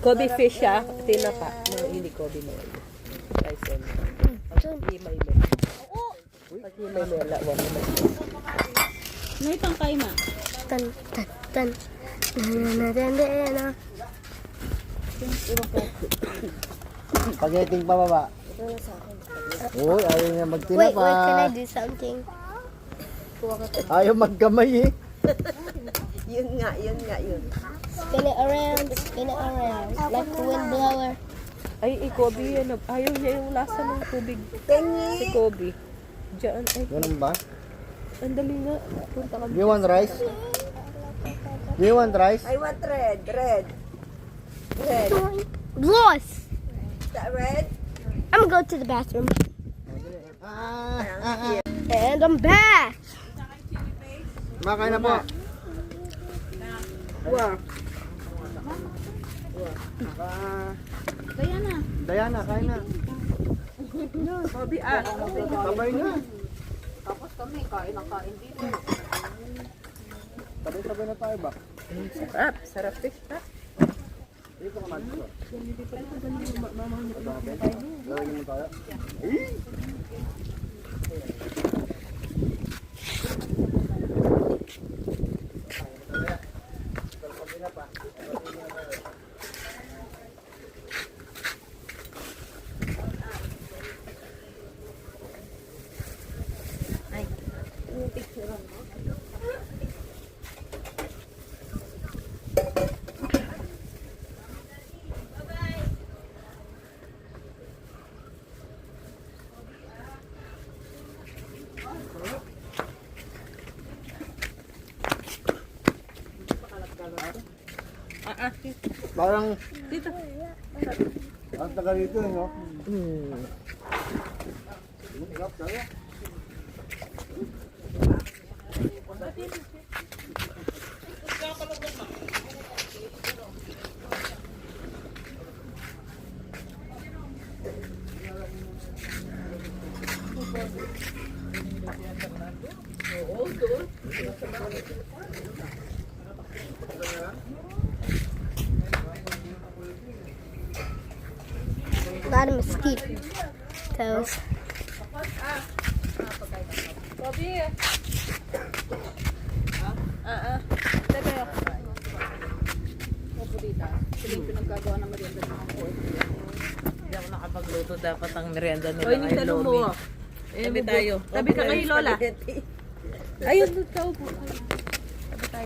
Kobe fish siya. Tinapa. Hindi Kobe mo. Tyson. Himay mo. Himay mo. Lawan mo. May tangkay ma. Tan, tan, tan. Na. Spaghetti pababa. Uy, ayaw niya Wait, magtinapa. wait, can I do something? Ayaw magkamay eh. Yun nga. Spin it around, like the wind blower. Ay, Kobe. Ayaw niya yung lasa ng tubig. Si Kobe. Diyan. Ay, Ganun ba? ang dali nga. Punta ka. Do you want rice? Do you want rice? I want red. Lost. Is that red? I'm gonna go to the bathroom. Ah. And I'm back. Makain na po. Wow. Diana, kain na. Kobe, Sabay na. Tapos kami, kain dito. Sabay na tayo ba? Sarap fish pa. Dito ka man. Lalagyan mo tayo. Parang Dito. ang tagal dito, no? Sarap tayo. A lot of mosquitoes. Kobe. Dito. Opo dito. Sila yung pinagkagawa ng merienda ng mga kuwan. Hindi ako nakapagluto. Dapat ang merienda nila Oy, yung ay tanong mo. lomi. Tabi tayo. Tabi ka kay Lola. Ayun, doon ka upo.